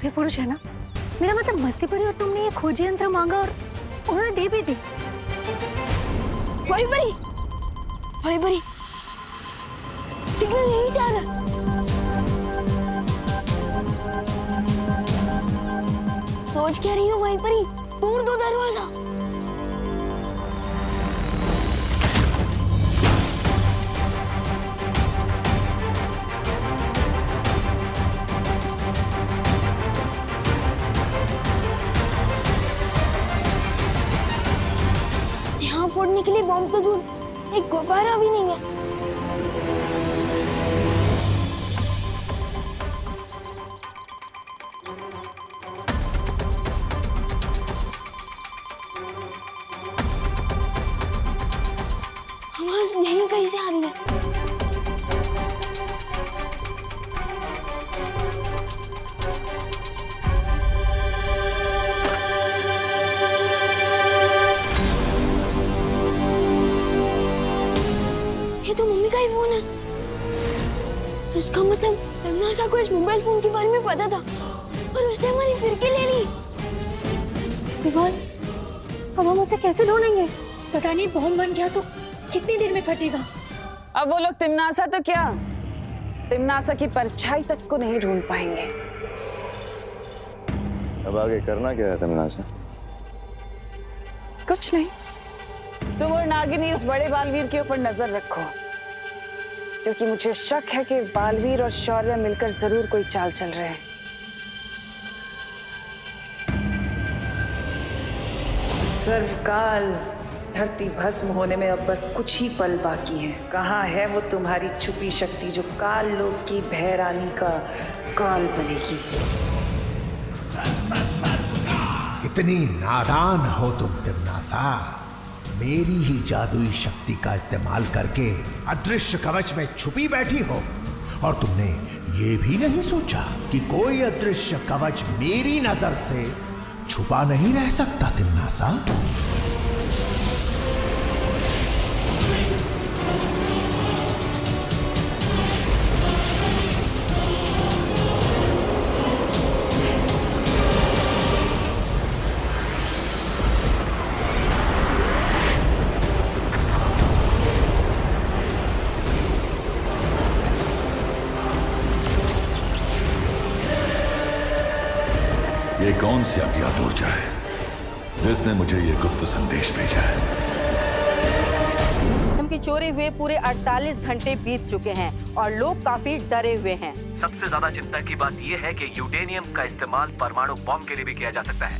पापी पुरुष है ना, मेरा मतलब मस्ती पड़ी और तुमने ये खोजी यंत्र मांगा और उन्होंने दे भी दी। वही बड़ी सिग्नल यहीं से आ रहा। सोच क्या रही हूँ वहीं पर ही, तोड़ दो दरवाजा। यहाँ फोड़ने के लिए बॉम्ब तो दूर, एक गुब्बारा भी नहीं है। आवाज यहीं कहीं से आ रही है। ये तो मम्मी का ही फोन है। तो इसका मतलब तमन्ना को इस मोबाइल फोन के बारे में पता था और उसने हमारी फिरकी ले ली। विवान, अब हम उसे कैसे ढूंढेंगे? पता नहीं बॉम्ब बन गया तो कितनी देर में फटेगा। अब वो लोग तिमनासा तो क्या, तिमनासा की परछाई तक को नहीं ढूंढ पाएंगे। अब आगे करना क्या है तिमनासा? कुछ नहीं, तुम और नागिनी उस बड़े बालवीर के ऊपर नजर रखो, क्योंकि मुझे शक है कि बालवीर और शौर्य मिलकर जरूर कोई चाल चल रहे हैं। सर्वकाल धरती भस्म होने में अब बस कुछ ही पल बाकी हैं। कहाँ है वो तुम्हारी छुपी शक्ति जो काल लोक की भैरानी का काल बनेगी? कितनी नादान हो तुम तिमनासा। मेरी ही जादुई शक्ति का इस्तेमाल करके अदृश्य कवच में छुपी बैठी हो और तुमने ये भी नहीं सोचा कि कोई अदृश्य कवच मेरी नजर से छुपा नहीं रह सकता तिमनासा। ये कौन सी अज्ञात ऊर्जा है जिसने मुझे ये गुप्त संदेश भेजा है? की चोरी हुए पूरे 48 घंटे बीत चुके हैं और लोग काफी डरे हुए हैं। सबसे ज्यादा चिंता की बात यह है कि यूरेनियम का इस्तेमाल परमाणु बॉम्ब के लिए भी किया जा सकता है।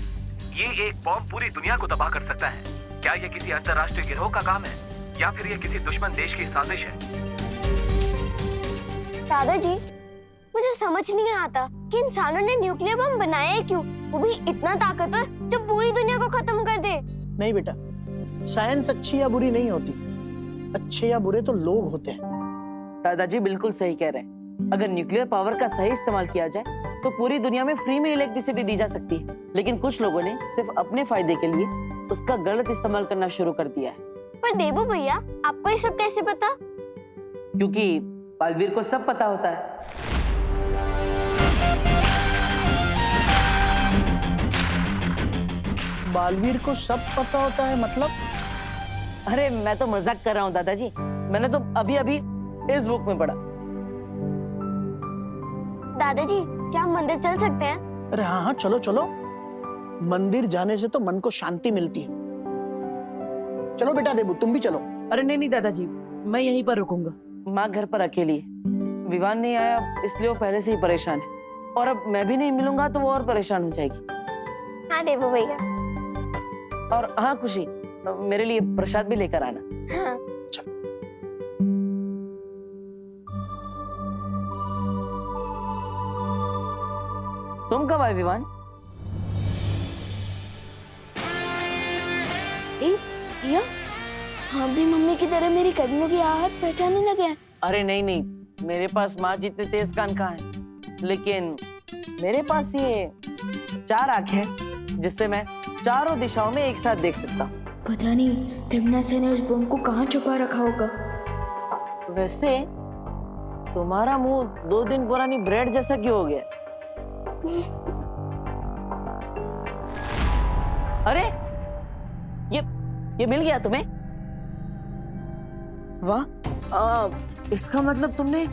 ये एक बॉम्ब पूरी दुनिया को तबाह कर सकता है। क्या ये किसी अंतर्राष्ट्रीय गिरोह का काम है या फिर ये किसी दुश्मन देश की साजिश है? दादाजी, मुझे समझ नहीं आता कि इंसानों ने न्यूक्लियर बम बनाया है क्यों, वो भी इतना ताकतवर जो पूरी दुनिया को खत्म कर दे। नहीं बेटा, साइंस अच्छी या बुरी नहीं होती, अच्छे या बुरे तो लोग होते हैं। दादाजी बिल्कुल सही कह रहे हैं। अगर न्यूक्लियर पावर का सही इस्तेमाल किया जाए तो पूरी दुनिया में फ्री में इलेक्ट्रिसिटी दी जा सकती है, लेकिन कुछ लोगों ने सिर्फ अपने फायदे के लिए उसका गलत इस्तेमाल करना शुरू कर दिया है। पर देबू भैया, आपको ये सब कैसे पता? क्योंकि बालवीर को सब पता होता है। बालवीर को सब पता होता है मतलब? अरे मैं तो मजाक कर रहा हूँ दादाजी, मैंने तो अभी अभी इस बुक में पढ़ा। दादाजी, क्या हम मंदिर चल सकते हैं? अरे हाँ हाँ, चलो चलो। मंदिर जाने से तो मन को शांति मिलती है। चलो बेटा देबू, तुम भी चलो। अरे नहीं नहीं दादाजी, मैं यहीं पर रुकूंगा। माँ घर पर अकेली है, विवान नहीं आया इसलिए वो पहले से ही परेशान है, और अब मैं भी नहीं मिलूंगा तो वो और परेशान हो जाएगी। हाँ देबू भैया। और हाँ खुशी, मेरे लिए प्रसाद भी लेकर आना। हाँ। तुम कब आए विवान? भैया, हाँ भी मम्मी की तरह मेरी कदमों की आहट पहचानने लगे हैं। अरे नहीं नहीं, मेरे पास माँ जितने तेज कान कहाँ है, लेकिन मेरे पास ये 4 आंखें हैं जिससे मैं चारों दिशाओं में एक साथ देख सकता हूँ। पता नहीं तिमनासा ने उस बम को कहाँ छुपा रखा होगा। वैसे तुम्हारा मुंह 2 दिन पुरानी ब्रेड जैसा क्यों हो गया? अरे ये मिल गया तुम्हें? वाह, इसका मतलब तुमने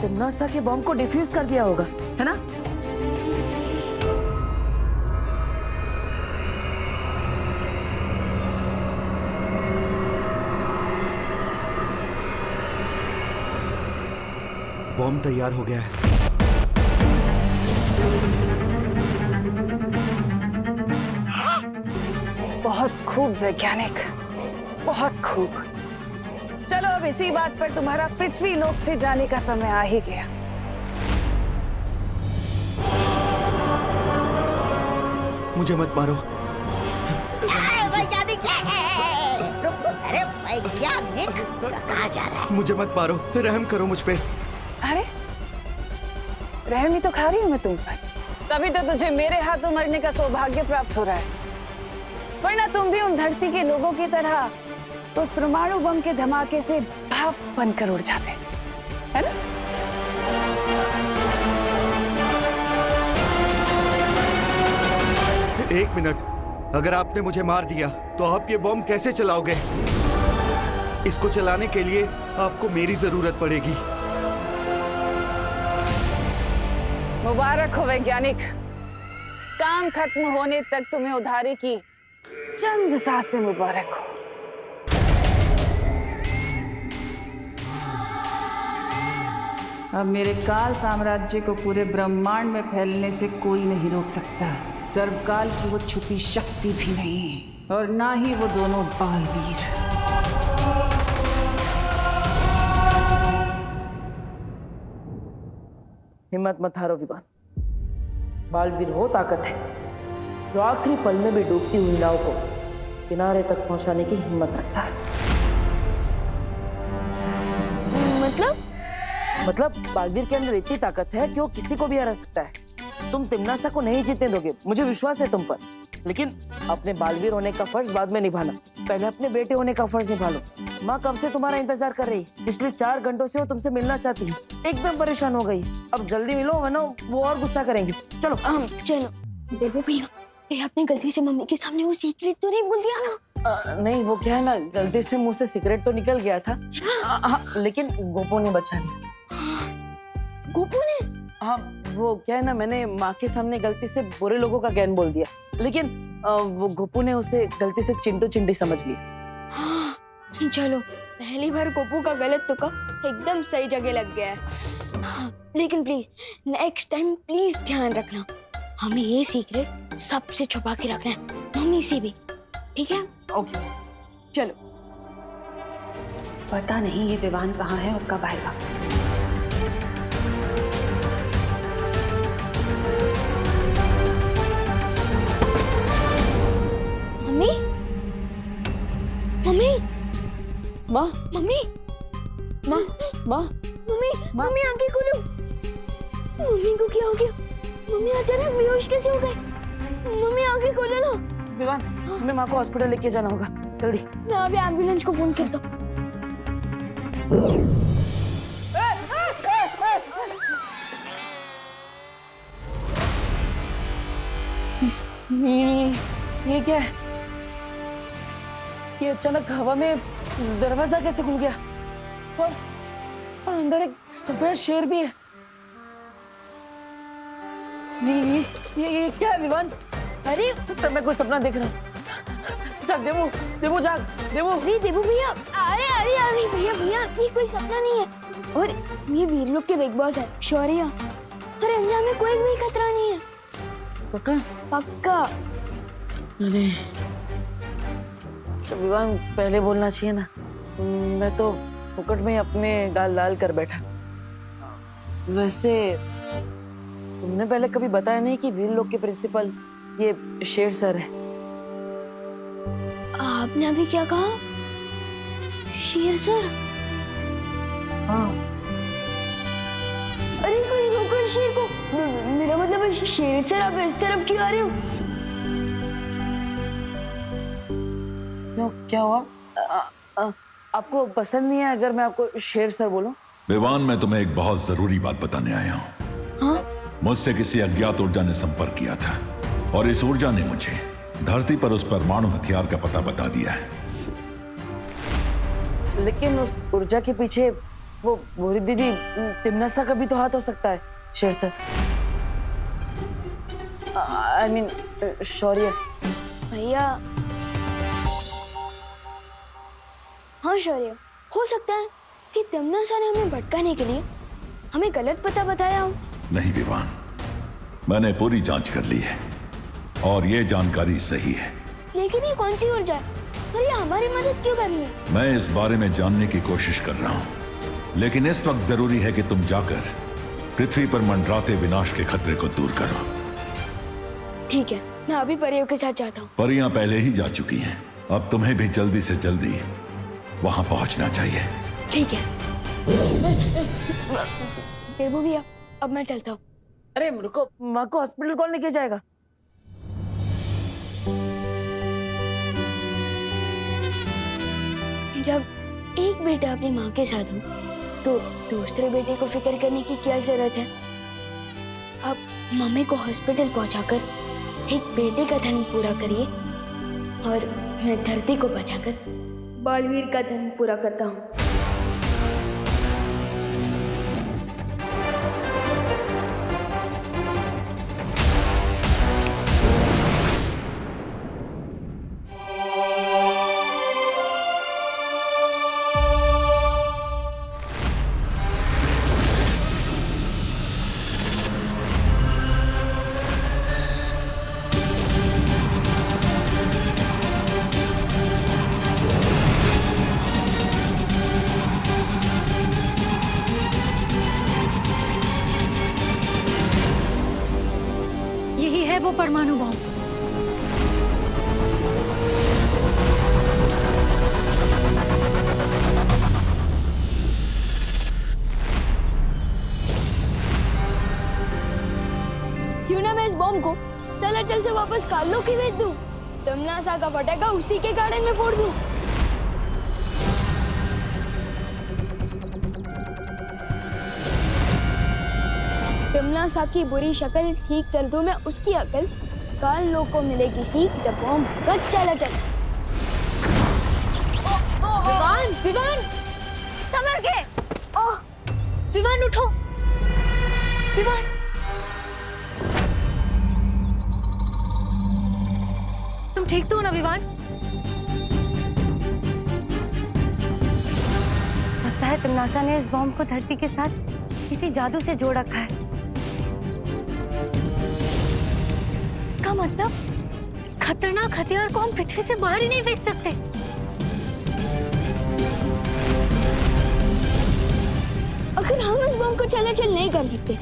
तिम्नासा के बॉम्ब को डिफ्यूज कर दिया होगा, है ना? बॉम्ब तैयार हो गया है। बहुत खूब वैज्ञानिक, बहुत खूब। चलो अब इसी बात पर तुम्हारा पृथ्वी लोक से जाने का समय आ ही गया। मुझे मत मारो। वैज्ञानिक, अरे वैज्ञानिक कहाँ जा रहा है? मुझे मत मारो, रहम करो मुझ पे। अरे रहम ही तो खा रही हूँ मैं तुम पर, तभी तो तुझे मेरे हाथों मरने का सौभाग्य प्राप्त हो रहा है। वरना तुम भी उन धरती के लोगों की तरह उस परमाणु बम के धमाके से भाप बनकर उड़ जाते, है ना? एक मिनट, अगर आपने मुझे मार दिया तो आप ये बॉम्ब कैसे चलाओगे? इसको चलाने के लिए आपको मेरी जरूरत पड़ेगी। मुबारक हो वैज्ञानिक, काम खत्म होने तक तुम्हें उधारी की चंद सांसें मुबारक हो। अब मेरे काल साम्राज्य को पूरे ब्रह्मांड में फैलने से कोई नहीं रोक सकता। सर्वकाल की वो छुपी शक्ति भी नहीं, और ना ही वो दोनों बालवीर। हिम्मत मत हारो विवान। बालवीर वो ताकत है जो आखिरी पल में भी डूबती हुई नाव को किनारे तक पहुंचाने की हिम्मत रखता है। मतलब बालवीर के अंदर इतनी ताकत है कि वो किसी को भी हरा सकता है। तुम तिम्नासा को नहीं जीतने दोगे, मुझे विश्वास है तुम पर। लेकिन अपने बालवीर होने का फर्ज बाद में निभाना, पहले अपने बेटे होने का फर्ज निभा लो। माँ कब से तुम्हारा इंतजार कर रही, पिछले 4 घंटों से वो तुमसे मिलना चाहती है, एकदम परेशान हो गई। अब जल्दी मिलो वरना वो और गुस्सा करेंगे। चलो चलो। देखो भैया, आपने गलती से मम्मी के सामने वो सीक्रेट तो नहीं बोल दिया ना? नहीं, वो क्या है ना, गलती से मुंह से सिगरेट तो निकल गया था। लेकिन गोपू ने बचा लिया। गोपू ने? हाँ, वो क्या है ना, मैंने माँ के सामने गलती से बुरे लोगों का ज्ञान बोल दिया, लेकिन वो गोपू ने उसे गलती से चिंटू चिंटी समझ लिया। हाँ, चलो, पहली बार गोपू का गलत तुक्का एकदम सही जगह लग गया है। हाँ, लेकिन प्लीज नेक्स्ट टाइम प्लीज ध्यान रखना, हमें ये सीक्रेट सबसे छुपा के रखना है, मम्मी से भी, ठीक है? ओके, चलो। पता नहीं ये विवान कहाँ है और कब आएगा। मम्मी, मम्मी, माँ, मम्मी, माँ, माँ, मम्मी, मम्मी आंखें खोलो। मम्मी को क्या हो गया? मम्मी अचानक बेहोश कैसे हो गए? मम्मी आंखें खोलो ना। विवान, हमें माँ को हॉस्पिटल लेके जाना होगा, जल्दी। मैं अभी एम्बुलेंस को फोन करता हूँ। ये क्या है? ये अचानक हवा में दरवाजा कैसे खुल गया? और अंदर एक सफेद शेर भी है। ये क्या है विवान? अरे तो मैं कोई सपना देख रहा हूँ। जाग देवू, देवू जाग, देवू। अरे देवू भैया, अरे अरे अरे भैया भैया, ये कोई सपना नहीं है, और ये वीर लोग के बिग बॉस है शौर्य, और अंजाम में कोई भी खतरा नहीं है। पक्का? पक्का। अरे तो विवान पहले बोलना चाहिए ना, मैं तो फुकट में अपने गाल लाल कर बैठा। वैसे तुमने पहले कभी बताया नहीं कि वीर लोग के प्रिंसिपल ये शेर सर है। आपने अभी क्या कहा? शेर सर? हाँ। अरे कोई रोको शेर को, मेरा मतलब शेर सर आप इस तरफ क्यों आ रहे हो? क्यों, क्या हुआ? आपको पसंद नहीं है अगर मैं आपको शेर सर बोलूं? विवान, मैं तुम्हें एक बहुत जरूरी बात बताने आया हूँ। हाँ? मुझसे किसी अज्ञात ऊर्जा ने संपर्क किया था, और इस ऊर्जा ने मुझे धरती पर उस परमाणु हथियार का पता बता दिया है। लेकिन उस ऊर्जा के पीछे वो भूरी दीदी तिमनासा का भी तो हाथ हो सकता है शेर सर। आई मीन शौर्य। भैया हाँ शौर्य, हो सकता है कि तिमनासा ने हमें भटकाने के लिए हमें गलत पता बताया हो। नहीं विवान, मैंने पूरी जांच कर ली है और ये जानकारी सही है। लेकिन ये कौन सी ऊर्जा है और ये हमारी मदद क्यों कर रही है? मैं इस बारे में जानने की कोशिश कर रहा हूँ, लेकिन इस वक्त जरूरी है कि तुम जाकर पृथ्वी पर मंडराते विनाश के खतरे को दूर करो। ठीक है, मैं अभी परियों के साथ जाता हूँ। परियां पहले ही जा चुकी हैं, अब तुम्हें भी जल्दी से जल्दी वहां पहुंचना चाहिए। ठीक है देबू भैया, अब मैं चलता हूँ। अरे रुको, माँ को हॉस्पिटल कौन लेके जाएगा? जब एक बेटा अपनी माँ के साथ हो तो दूसरे बेटे को फिक्र करने की क्या जरूरत है? अब मम्मी को हॉस्पिटल पहुंचाकर एक बेटे का धन पूरा करिए और मैं धरती को बचाकर बालवीर का धन पूरा करता हूँ। यही है वो परमाणु बम। क्यों ना मैं इस बॉम्ब को चल से वापस कालो की भेज दूं। तिमनासा का फटेगा उसी के गार्डन में फोड़ दूं। तिमनासा की बुरी शक्ल ठीक कर दूं मैं उसकी अकल। काल लोग को मिलेगी सीख जब बॉम्ब कट चला चल। विवान, विवान, संभल के। विवान उठो, विवान। तुम ठीक तो हो ना विवान? लगता है तिमनासा ने इस बॉम्ब को धरती के साथ किसी जादू से जोड़ रखा है। इसका मतलब इस खतरनाक हथियार को हम पृथ्वी से बाहर ही नहीं फेंक सकते। अगर हम इस बॉम्ब को चलाचल नहीं कर सकते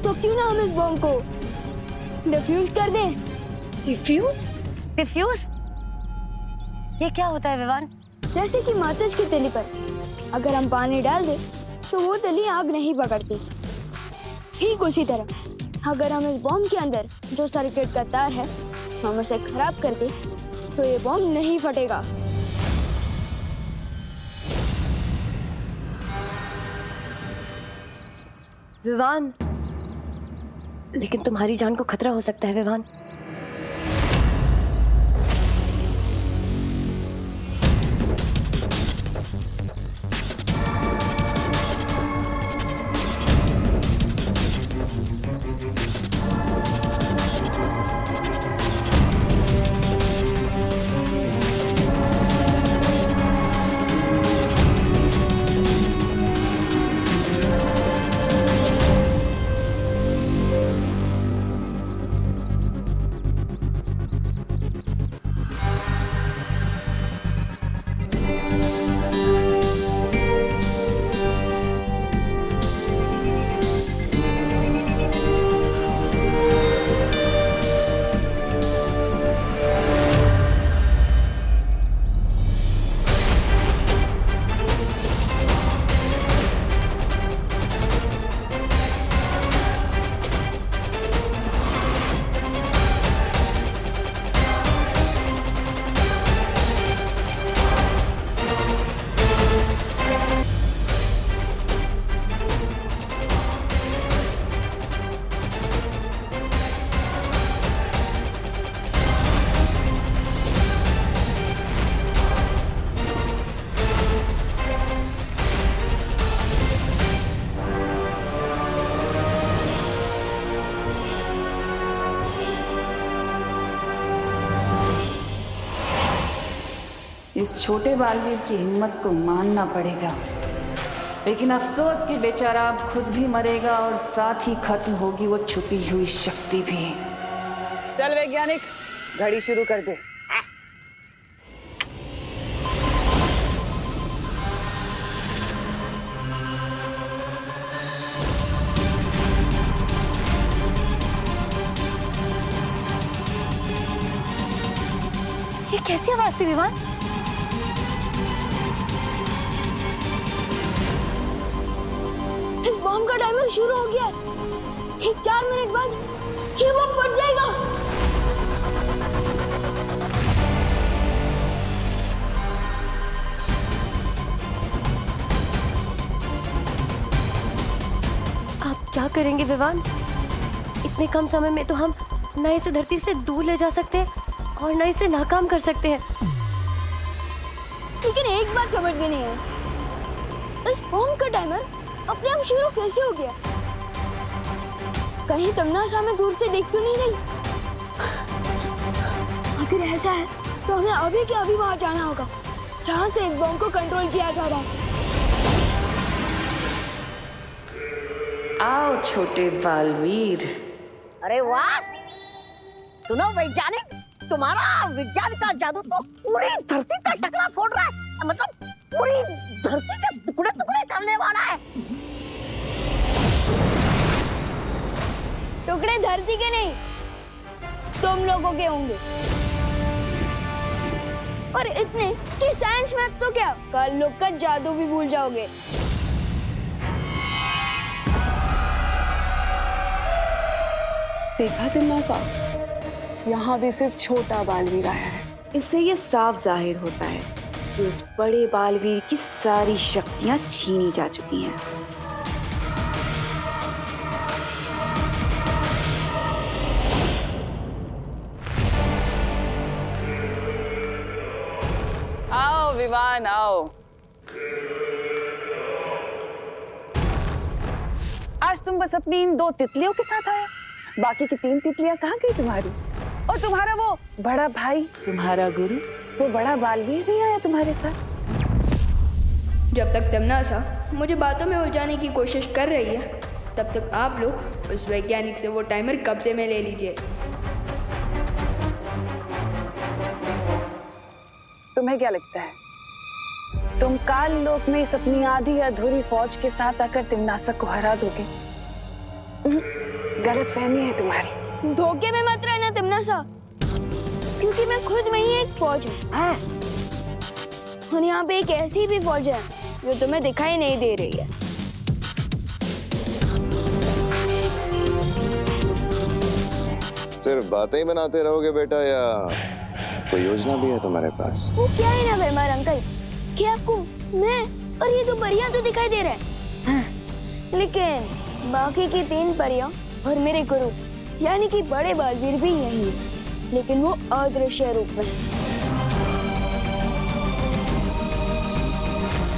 तो क्यों ना हम इस बॉम्ब को डिफ्यूज कर दें। डिफ्यूज? डिफ्यूज? ये क्या होता है विवान? जैसे कि माचिस की तिली पर अगर हम पानी डाल दें तो वो तिली आग नहीं पकड़ती। ठीक उसी तरह अगर हम इस बॉम्ब के अंदर जो सर्किट का तार है हम उसे खराब कर दें तो ये बॉम्ब नहीं फटेगा। विवान, लेकिन तुम्हारी जान को खतरा हो सकता है विवान। इस छोटे बालवीर की हिम्मत को मानना पड़ेगा, लेकिन अफसोस कि बेचारा अब खुद भी मरेगा और साथ ही खत्म होगी वो छुपी हुई शक्ति भी। चल वैज्ञानिक, घड़ी शुरू कर दे। ये कैसी आवाज थी विवान? इस बॉम्ब का टाइमर शुरू हो गया है। ठीक 4 मिनट बाद ये बॉम्ब फट जाएगा। आप क्या करेंगे विवान? इतने कम समय में तो हम न इसे धरती से दूर ले जा सकते हैं और न इसे नाकाम कर सकते हैं। लेकिन एक बात समझ में नहीं है, इस बॉम्ब का टाइमर अपने आप शुरू कैसे हो गया? कहीं तमन्ना हमें दूर से देख तो नहीं रही? अगर ऐसा है तो हमें अभी के अभी वहां जाना होगा जहां से इस बॉम्ब को कंट्रोल किया जा रहा है। आओ छोटे बालवीर। अरे वाह, सुनो वैज्ञानिक, तुम्हारा विज्ञान का जादू तो पूरी धरती का टकरा फोड़ रहा है, मतलब पूरी धरती के टुकड़े टुकड़े करने वाला है। टुकड़े धरती के नहीं, तुम लोगों के होंगे। और इतने कि साइंस मैथ तो क्या, कल लोग का जादू भी भूल जाओगे। देखा तुमने साहब, यहाँ भी सिर्फ छोटा बालवीर आया है। इससे ये साफ जाहिर होता है कि उस बड़े बालवीर की सारी शक्तियाँ छीनी जा चुकी हैं। आओ विवान, आओ। आज तुम बस अपनी इन 2 तितलियों के साथ आए, बाकी की 3 तितलियां कहाँ गई तुम्हारी? और तुम्हारा वो बड़ा भाई, तुम्हारा गुरु, वो बड़ा बालवीर नहीं आया तुम्हारे साथ? जब तक तमन्ना मुझे बातों में उलझाने की कोशिश कर रही है, तब तक आप लोग उस वैज्ञानिक से वो टाइमर कब्जे में ले लीजिए। तुम्हें क्या लगता है, तुम काल लोक में इस अपनी आधी अधूरी फौज के साथ आकर तिमनासक को हरा दोगे? गलत फहमी है तुम्हारी। धोखे में मत रहना तमन्ना, क्योंकि मैं खुद में ही एक फौज हूँ। और यहाँ पे एक ऐसी भी फौज है जो तुम्हें दिखाई नहीं दे रही है। सिर्फ बातें ही बनाते रहोगे बेटा, या कोई योजना भी है तुम्हारे पास? वो क्या है ना बेमार अंकल, कि आपको मैं और ये 2 परियां तो दिखाई दे रहे हैं, लेकिन बाकी की 3 परियां और मेरे गुरु यानी कि बड़े बालवीर भी यही है, लेकिन वो अदृश्य रूप में।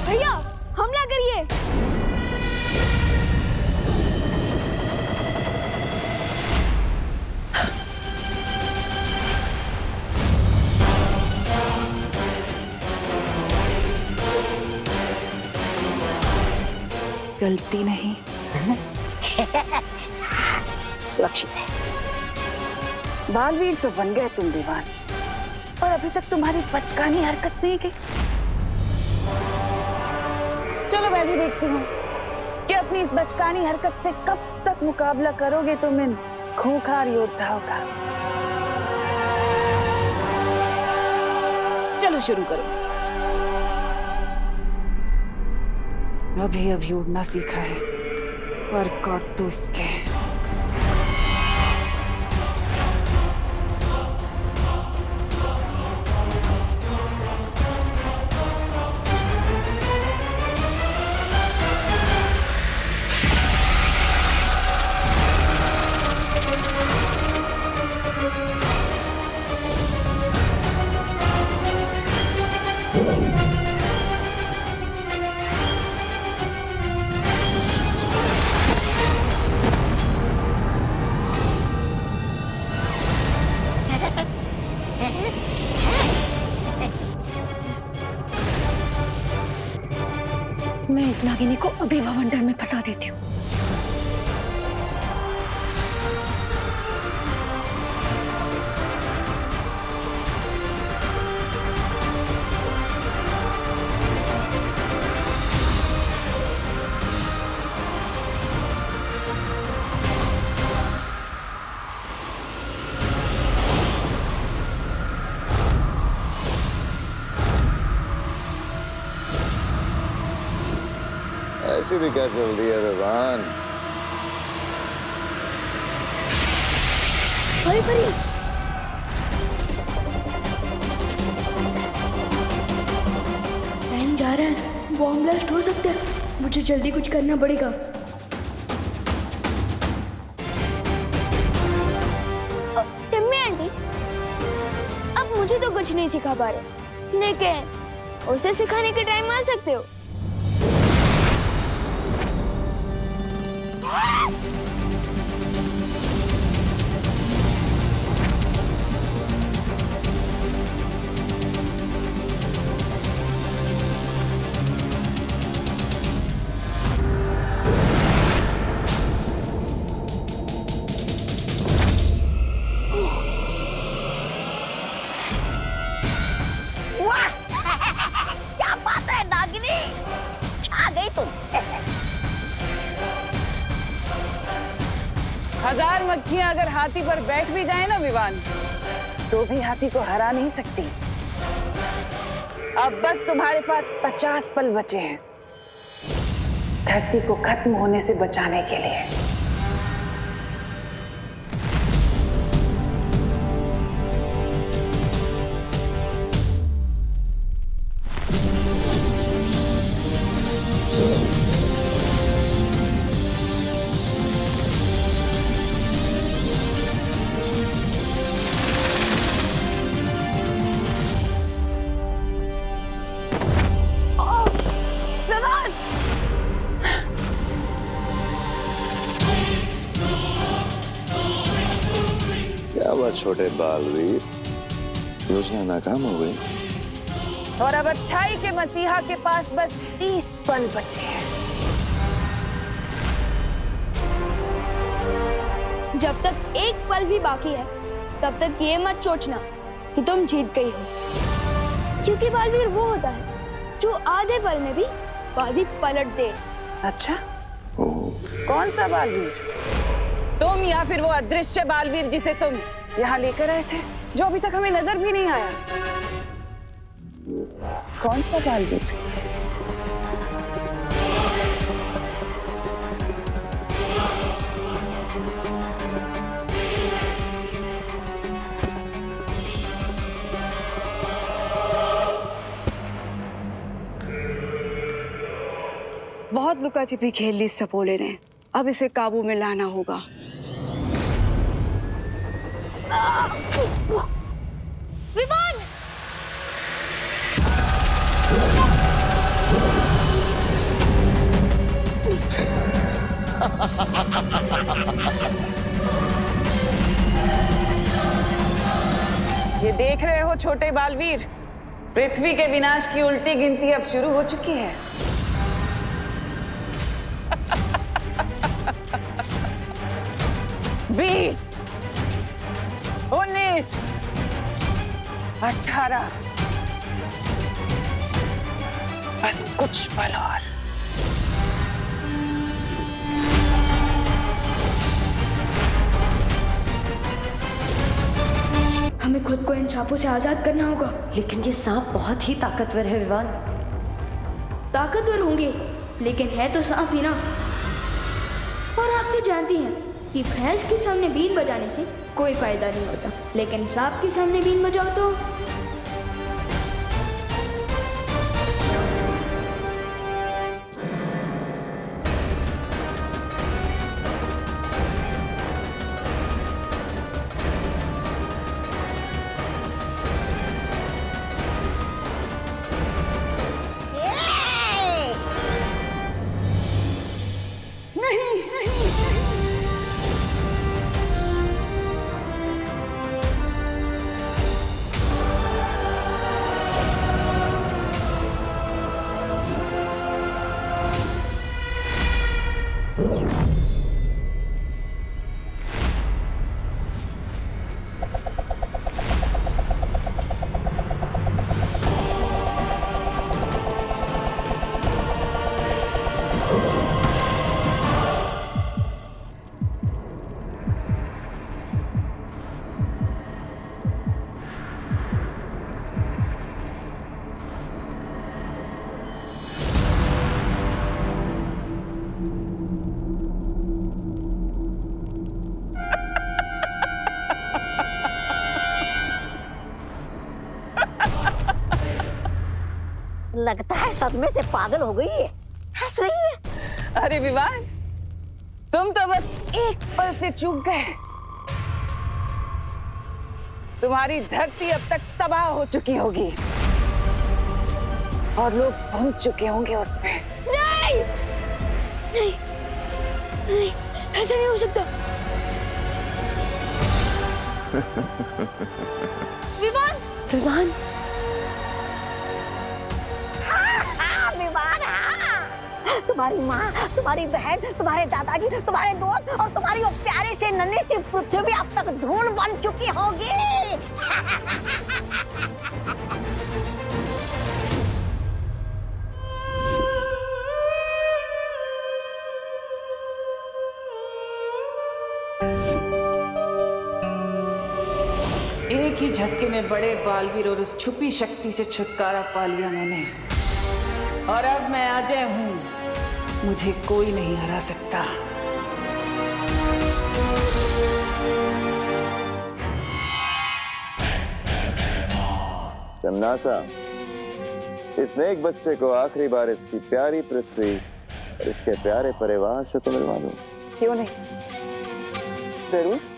भैया हमला करिए। गलती नहीं, सुरक्षित है। बालवीर तो बन गए तुम दीवान, और अभी तक तुम्हारी बचकानी हरकत नहीं गई। चलो मैं भी देखती हूँ कि अपनी इस बचकानी हरकत से कब तक मुकाबला करोगे तुम इन खूंखार योद्धाओं का। चलो शुरू करो। अभी उड़ना सीखा है, पर कौट तो इसके। मैं इस नागिनी को अभी भवंडर में फंसा देती हूँ। ऐसी भी क्या जल्दी है विवान? भाई परी, टाइम जा रहा है, बॉम्ब ब्लास्ट हो सकता है, मुझे जल्दी कुछ करना पड़ेगा। टिम्मी आंटी, अब मुझे तो कुछ नहीं सिखा पा रहे, लेकिन उसे सिखाने के टाइम मार सकते हो। क्या बात है नागिनी, आ गई तुम। 1000 मक्खियां अगर हाथी पर बैठ भी जाए ना विवान, तो भी हाथी को हरा नहीं सकती। अब बस तुम्हारे पास 50 पल बचे हैं धरती को खत्म होने से बचाने के लिए। क्या बात छोटे बालवीर, योजना नाकाम हो गई। और अब अच्छाई के मसीहा के पास बस 30 पल बचे हैं। जब तक एक पल भी बाकी है, तब तक ये मत सोचना कि तुम जीत गई हो, क्योंकि बालवीर वो होता है जो आधे पल में भी बाजी पलट दे। अच्छा, कौन सा बालवीर? तुम या फिर वो अदृश्य बालवीर जिसे तुम यहाँ लेकर आए थे, जो अभी तक हमें नजर भी नहीं आया? कौन सा बालवीर? बहुत लुका छिपी खेल ली सपोले ने, अब इसे काबू में लाना होगा। विमान! ये देख रहे हो छोटे बालवीर, पृथ्वी के विनाश की उल्टी गिनती अब शुरू हो चुकी है। 20, 19, 18, बस कुछ पल और। हमें खुद को इन सांपों से आजाद करना होगा। लेकिन ये सांप बहुत ही ताकतवर है विवान। ताकतवर होंगे, लेकिन है तो सांप ही ना। और आप तो जानती हैं कि भैंस के सामने बीन बजाने से कोई फायदा नहीं होता, लेकिन सांप के सामने बीन बजाओ तो लगता है सदमे से पागल हो गई है, हंस रही है। अरे विवान, तुम तो बस एक पल से चूक गए। तुम्हारी धरती अब तक तबाह हो चुकी होगी और लोग पहुंच चुके होंगे उसमें। नहीं नहीं नहीं, ऐसा नहीं हो सकता। विवान विवान हाँ, विवान हाँ। तुम्हारी माँ, तुम्हारी बहन, तुम्हारे दादाजी, तुम्हारे दोस्त और तुम्हारी वो प्यारे से नन्ही सी पृथ्वी अब तक धूल बन चुकी होगी। एक ही झटके में बड़े बालवीर और उस छुपी शक्ति से छुटकारा पा लिया मैंने, और अब मैं अजय हूं, मुझे कोई नहीं हरा सकता। तमनासा, इस नेक बच्चे को आखिरी बार इसकी प्यारी पृथ्वी और इसके प्यारे परिवार से तो मिलवा दो। क्यों नहीं, जरूर।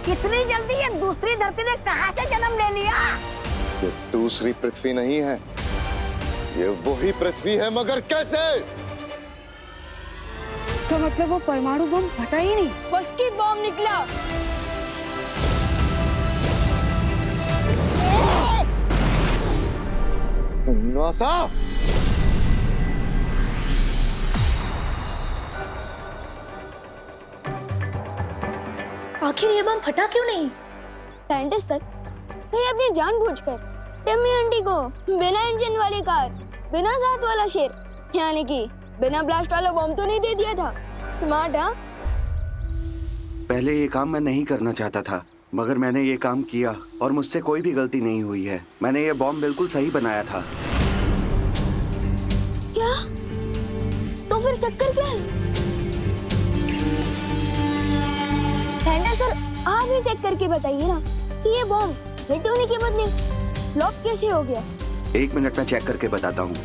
इतनी जल्दी ये दूसरी धरती ने कहां से जन्म ले लिया? ये दूसरी पृथ्वी नहीं है, ये वही पृथ्वी है, मगर कैसे? इसका मतलब वो परमाणु बम फटा ही नहीं, बस की बम निकला। नासा, आखिर ये बम फटा क्यों नहीं? साइंटिस्ट सर, कहीं अपनी जानबूझकर टिम्मी आंटी को बिना इंजन वाली कार, बिना दांत वाला शेर, यानी कि बिना ब्लास्ट वाला बम तो नहीं दे दिया था? स्मार्ट हाँ? पहले ये काम मैं नहीं करना चाहता था, मगर मैंने ये काम किया और मुझसे कोई भी गलती नहीं हुई है। मैंने ये बॉम्ब बिल्कुल सही बनाया था। क्या? तो फिर चक्कर क्या है? साइंटिस्ट सर, आप ही चेक करके बताइए ना कि ये बॉम्ब हिट होने के बदले फ्लॉप कैसे हो गया? 1 मिनट में चेक करके बताता हूँ।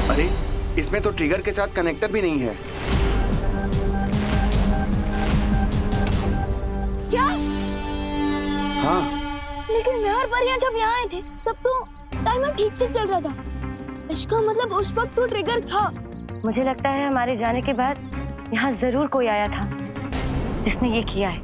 अरे, इसमें तो ट्रिगर के साथ कनेक्टर भी नहीं है। क्या? हाँ। लेकिन मैं और परियां जब यहाँ आए थे तब तो टाइमर ठीक से चल रहा था। इसका मतलब उस वक्त तो ट्रिगर था। मुझे लगता है हमारे जाने के बाद यहाँ जरूर कोई आया था जिसने ये किया है।